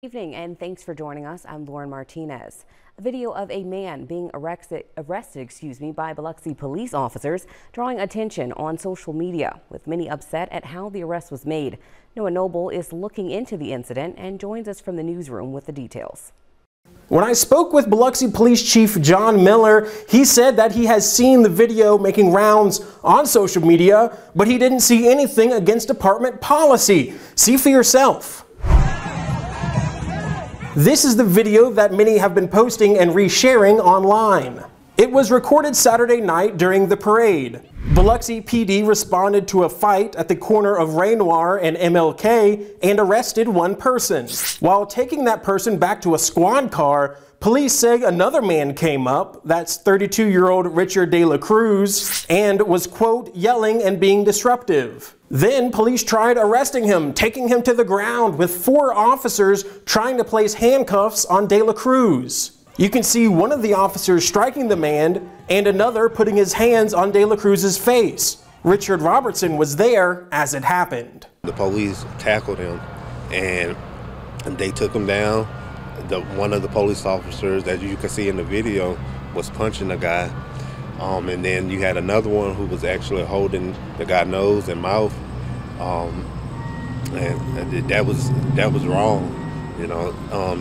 Evening and thanks for joining us. I'm Lauren Martinez. A video of a man being arrested by Biloxi police officers drawing attention on social media, with many upset at how the arrest was made. Noah Noble is looking into the incident and joins us from the newsroom with the details. When I spoke with Biloxi Police Chief John Miller, he said that he has seen the video making rounds on social media, but he didn't see anything against department policy. See for yourself. This is the video that many have been posting and resharing online. It was recorded Saturday night during the parade. Biloxi PD responded to a fight at the corner of Renoir and MLK and arrested one person. While taking that person back to a squad car, police say another man came up, that's 32-year-old Richard De La Cruz, and was, quote, yelling and being disruptive. Then police tried arresting him, taking him to the ground with 4 officers trying to place handcuffs on De La Cruz. You can see one of the officers striking the man and another putting his hands on De La Cruz's face. Richard Robertson was there as it happened. The police tackled him and they took him down. One of the police officers, as you can see in the video, was punching the guy. And then you had another one who was actually holding the guy's nose and mouth. And that was wrong. You know,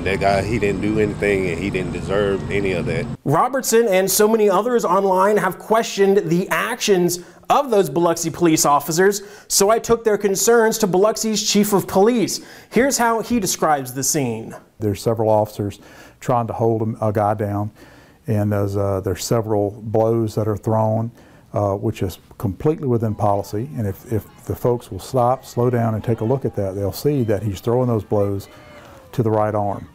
that guy, he didn't do anything and he didn't deserve any of that. Robertson and so many others online have questioned the actions of those Biloxi police officers, so I took their concerns to Biloxi's chief of police. Here's how he describes the scene. There's several officers trying to hold a guy down, and there's several blows that are thrown, which is completely within policy. And if the folks will stop, slow down, and take a look at that, they'll see that he's throwing those blows to the right arm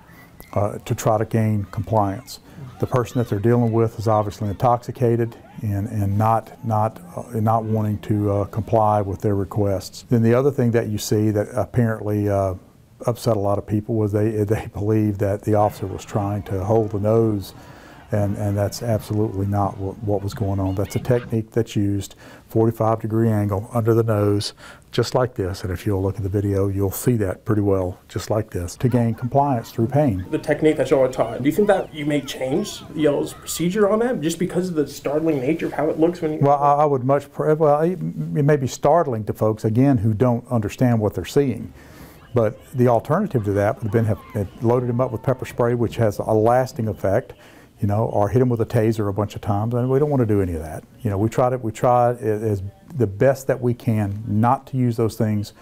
to try to gain compliance. The person that they're dealing with is obviously intoxicated and not wanting to comply with their requests. Then the other thing that you see that apparently upset a lot of people was they believed that the officer was trying to hold the nose, and that's absolutely not what was going on. That's a technique that's used, 45-degree angle under the nose, just like this. And if you'll look at the video, you'll see that pretty well, just like this, to gain compliance through pain. The technique that y'all are taught, do you think that you may change y'all's procedure on that, just because of the startling nature of how it looks when you... Well, I would well, it may be startling to folks, again, who don't understand what they're seeing. But the alternative to that would have been have loaded him up with pepper spray, which has a lasting effect, you know, or hit him with a taser a bunch of times, and we don't want to do any of that. You know, we try as the best that we can not to use those things,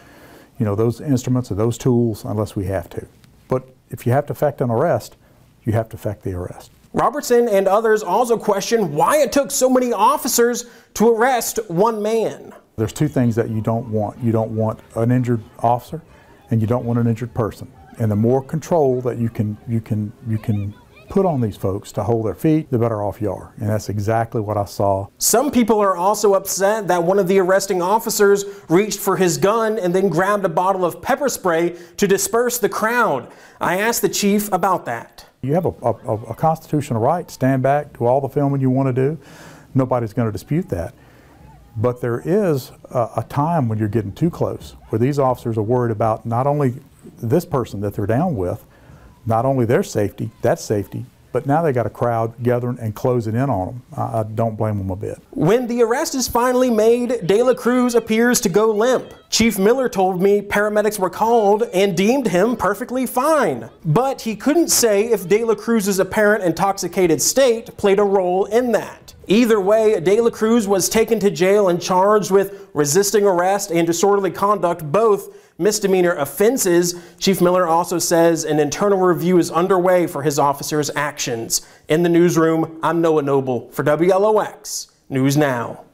you know, those instruments or those tools unless we have to. But if you have to effect an arrest, you have to effect the arrest. Robertson and others also question why it took so many officers to arrest one man. There's 2 things that you don't want. You don't want an injured officer, and you don't want an injured person. And the more control that you can put on these folks to hold their feet, the better off you are. And that's exactly what I saw. Some people are also upset that one of the arresting officers reached for his gun and then grabbed a bottle of pepper spray to disperse the crowd. I asked the chief about that. You have a constitutional right to stand back, do all the filming you want to do. Nobody's going to dispute that. But there is a time when you're getting too close, where these officers are worried about not only this person that they're down with, not only their safety, that's safety, but now they got a crowd gathering and closing in on them. I don't blame them a bit. When the arrest is finally made, De La Cruz appears to go limp. Chief Miller told me paramedics were called and deemed him perfectly fine. But he couldn't say if De La Cruz's apparent intoxicated state played a role in that. Either way, De La Cruz was taken to jail and charged with resisting arrest and disorderly conduct, both misdemeanor offenses. Chief Miller also says an internal review is underway for his officers' actions. In the newsroom, I'm Noah Noble for WLOX News Now.